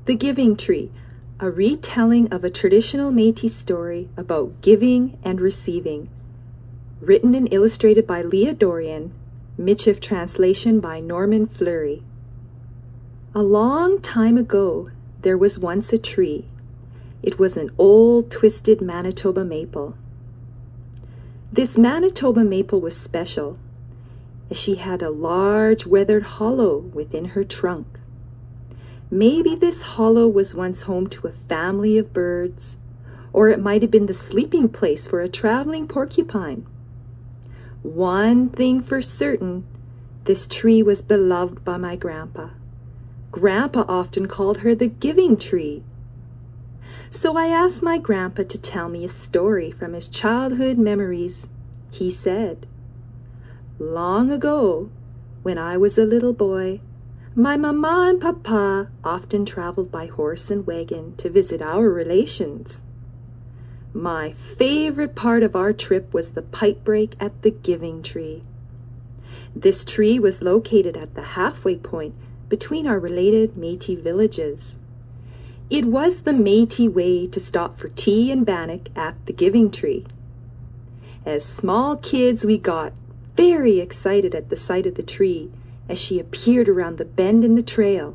The Giving Tree, a retelling of a traditional Métis story about giving and receiving. Written and illustrated by Leah Dorion, Michif translation by Fleury. A long time ago, there was once a tree. It was an old, twisted Manitoba maple. This Manitoba maple was special, as she had a large weathered hollow within her trunk. Maybe this hollow was once home to a family of birds, or it might have been the sleeping place for a traveling porcupine. One thing for certain, this tree was beloved by my grandpa. Grandpa often called her the Giving Tree. So I asked my grandpa to tell me a story from his childhood memories. He said, "Long ago, when I was a little boy, my mama and papa often traveled by horse and wagon to visit our relations. My favorite part of our trip was the pipe break at the Giving Tree. This tree was located at the halfway point between our related Métis villages. It was the Métis way to stop for tea and bannock at the Giving Tree. As small kids, we got very excited at the sight of the tree as she appeared around the bend in the trail.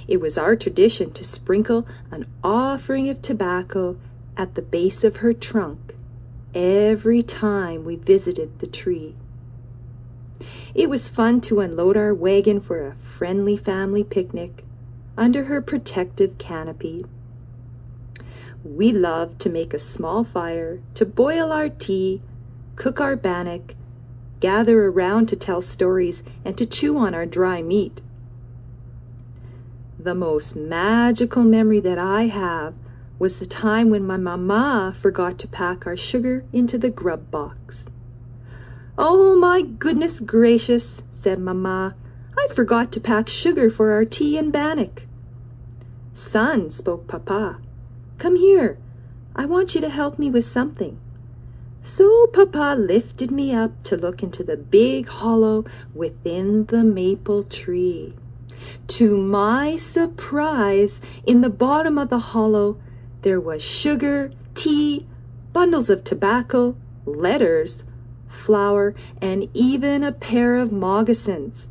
It was our tradition to sprinkle an offering of tobacco at the base of her trunk every time we visited the tree. It was fun to unload our wagon for a friendly family picnic under her protective canopy. We loved to make a small fire, to boil our tea, cook our bannock, gather around to tell stories, and to chew on our dry meat. The most magical memory that I have was the time when my mama forgot to pack our sugar into the grub box. "Oh my goodness gracious," said Mama, "I forgot to pack sugar for our tea and bannock." "Son," spoke Papa, "come here. I want you to help me with something." So Papa lifted me up to look into the big hollow within the maple tree. To my surprise, in the bottom of the hollow, there was sugar, tea, bundles of tobacco, letters, flour, and even a pair of moccasins.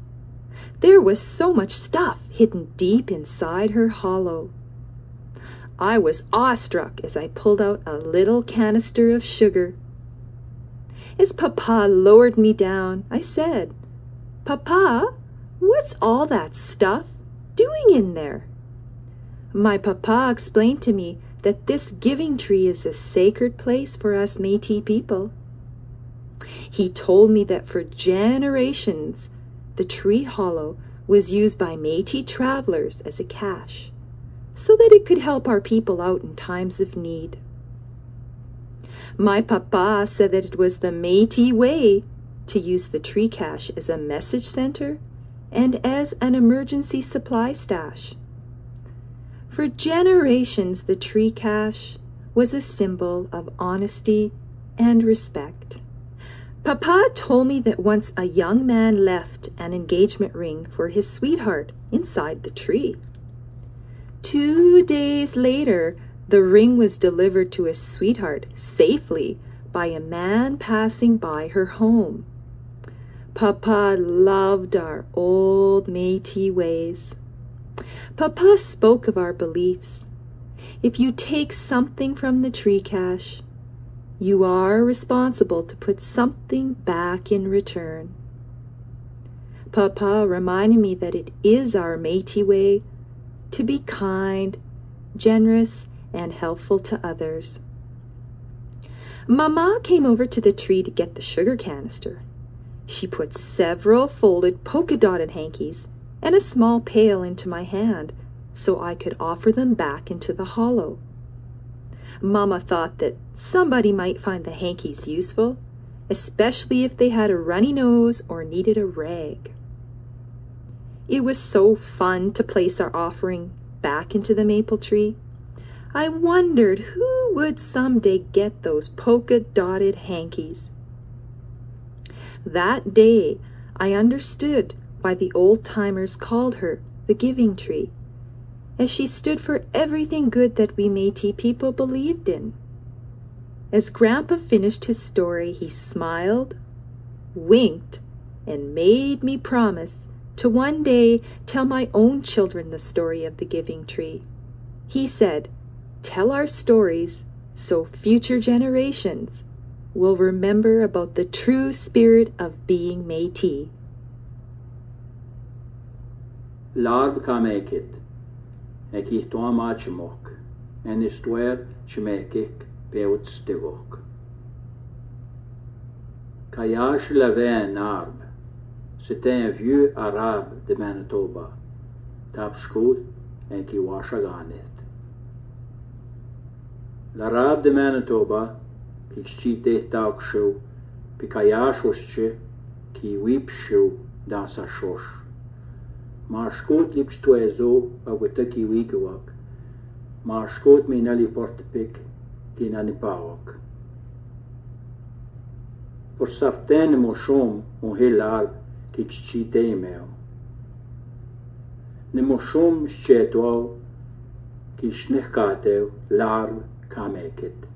There was so much stuff hidden deep inside her hollow. I was awestruck as I pulled out a little canister of sugar. As Papa lowered me down, I said, "Papa, what's all that stuff doing in there?" My papa explained to me that this Giving Tree is a sacred place for us Métis people. He told me that for generations, the tree hollow was used by Métis travelers as a cache, so that it could help our people out in times of need. My papa said that it was the Métis way to use the tree cache as a message center and as an emergency supply stash. For generations, the tree cache was a symbol of honesty and respect. Papa told me that once a young man left an engagement ring for his sweetheart inside the tree. 2 days later, the ring was delivered to his sweetheart safely by a man passing by her home. Papa loved our old Métis ways. Papa spoke of our beliefs. If you take something from the tree cache, you are responsible to put something back in return. Papa reminded me that it is our Métis way to be kind, generous, and helpful to others. Mama came over to the tree to get the sugar canister. She put several folded polka-dotted hankies and a small pail into my hand so I could offer them back into the hollow. Mama thought that somebody might find the hankies useful, especially if they had a runny nose or needed a rag. It was so fun to place our offering back into the maple tree. I wondered who would someday get those polka-dotted hankies. That day, I understood why the old-timers called her the Giving Tree, as she stood for everything good that we Métis people believed in. As Grandpa finished his story, he smiled, winked, and made me promise to one day tell my own children the story of the giving tree. He said, "Tell our stories so future generations will remember about the true spirit of being Métis." Larb kamekit, ek ich toa machmok, en istwer chmekik beut stivok. Kayash Lavin Arb, c'était un vieux arabe de Manitoba, tapscoot en qui washaganit. L'arabe de Manitoba, qui chite taukshu, pi kayash usche, qui wipshu dans sa choche. Maar scoot lips toezo, agwita ki wigawak, maar scoot mi nali portepik, ki nani pawak. Por certains mochom on heel arb ki chite meo. Ne mochom chetwao ki schnichkatew larb kameket.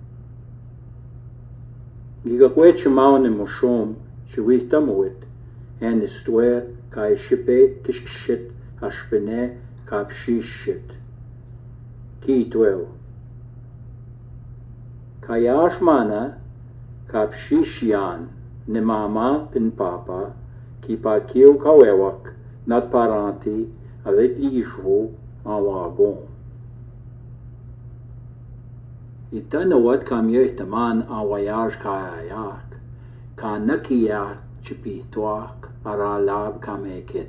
Giga kwetche mao ne mochom chwita moet en de stwer kai shipe kishkshit ashpene kapshishit. Ki twel. Kayash mana kapshishian ne mama pin papa ki pa kiu kawewak nat paranti avec l'ijou en wagon. Itana wat kam yehtaman en voyage kayak ka nakiyak chipitoak ara lab kameket.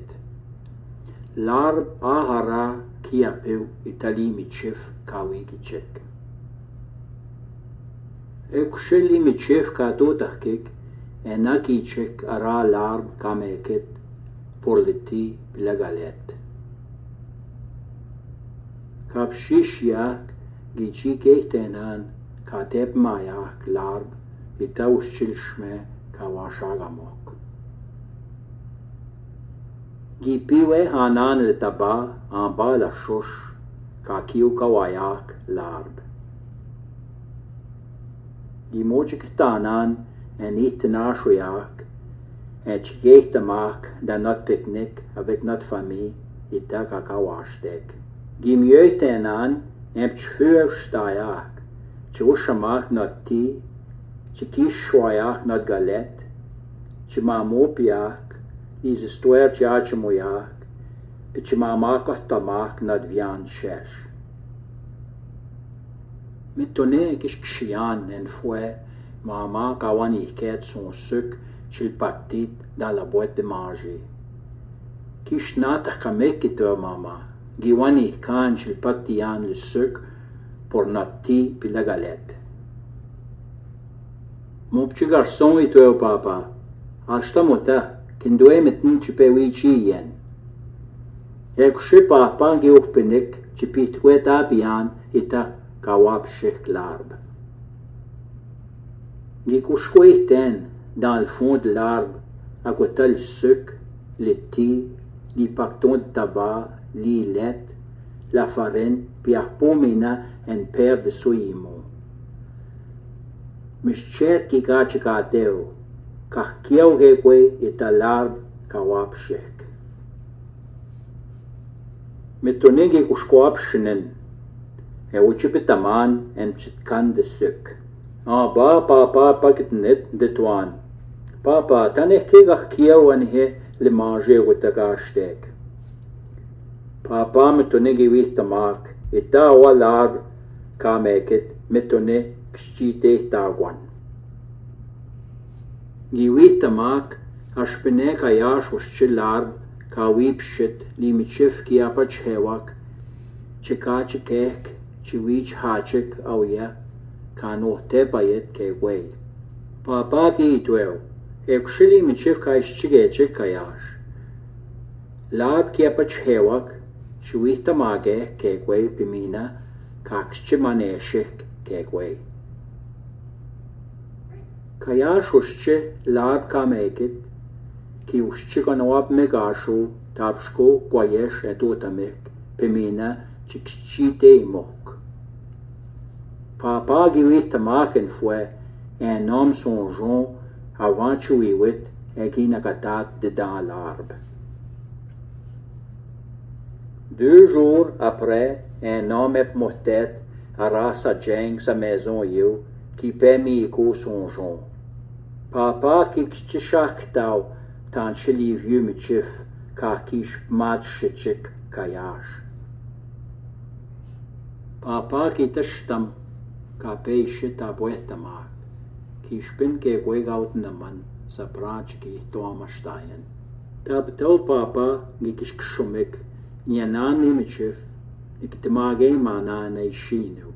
Larb ahara kiapew itali Michif kawikichek. Eksheli Michif ka dodakik enakichek ara larb kameket politi bilagalet. Kapshishiak gichik ehtenan kateb mayak larb itaushilshme kawashagamok. Gipiwe hanan le taba en bas la choche ka kiu kawayak larb. Gimochik tanan en itnashoyak et chieitamak dans notre pique-nique avec notre famille ita kakawashtek. Gimyeitenan en pchfuerstayak chushamak not ti chikishwayak not galet chimamopiak is a stwer chachamoyak, pichimamak tamak nad vian shesh. Mitone kishkshian en fouet, mama kawani ket son sucre chez le pactit dans la boîte de manger. Kishnata kamekito mama, giwani kan chez le pactian le sucre pour notre thé puis la galette. Mon petit garçon et toi papa, acheta mota. Kindoe mitten chipewi chien. Ek shipa pangi uchpenik chipit kweta bian ita kawap shek l'arbre. Gikushkweten dans le fond de l'arbre à côté le sucre, le thé, les pactons de tabac, les lait, la farine, puis à pomena une paire de soyimon. Mischet ki gachikateo. Kahkiau gekwe ita larb kawap shek. Metonegi kushkwap shinen. E uchipitaman en chitkan de suk. Ba papa pakitnet de tuan. Papa tanek ke kahkiau anhe le manger utagashtek. Papa metonegi wihtamak ita wa larb kameket metone kshite tagwan. Giwitamak ashpene kayash ushchilarb kawip shit li Michif ki apach hewak chikachikek chiwich hachik awya kano tebayet keway. Papa ki itweo ekshili Michif kaishchigechik kayash. Lab ki apach hewak chiwitamage keway pimina kakchimaneshik keway. Kayash usche lab kamekit ki usche kanawab megashu tapshko kwayesh etotamek pimina chikchite mok. Papa giwith tamaken fue en nom son jon avant chuiwit egi nagatat de dans l'arbre. 2 jours après, un homme est mortet à rasa jeng sa maison you qui permis ko son jon. Papa qui chishak tau tan chili vieux Michif ka kish mat shichik kayash. Papa qui tashtam ka pei shit a boetamak ki spin ke gwegaut naman sa branch ki toamashtayen. Tab tau papa gi kish kshumik Nianan ni Michif, iktimage mana na ishinu.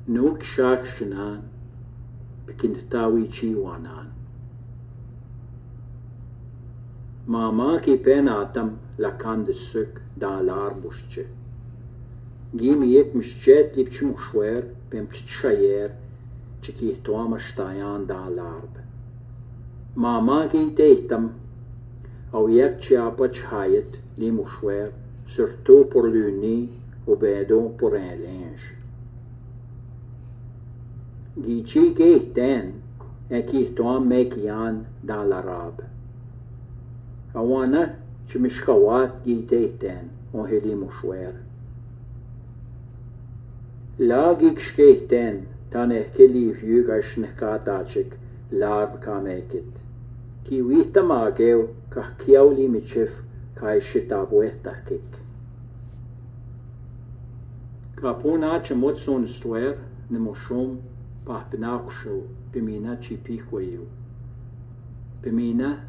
Nuk shak shanan, bikintawi chiwanan. Mama ki pen atam lakan de suk da larbusche. Gimi ek mischet lip chmushwer, bem pchayer, chiki toama shtayan da larb. Mama ki deitam, au yek chiapa chayet li mouchouer, surtout pour l'uni ou bédon pour un linge. Gichi geiten e ki toam mekian dans l'arabe. Awana chimishkawat giteiten on heli mouchouer. La gikshkeiten tan e keli vieux gashnikatachik l'arbe ka mekit. Ki wita mageu ka kiauli Michif kai shitabuetakik. Ka puna chemot son stwer ne moshom pa pnakshu bimina chipikoyu. Bimina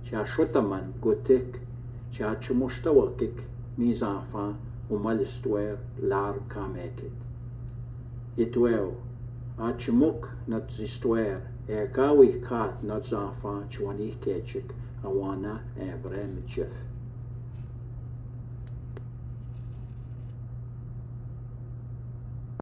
cha shotaman gotik cha chmoštawakik mis enfants au mal stwer lar kamekit. Etweo a chmok not stwer kawi kat not enfants chwani kechik awana ebre Michif.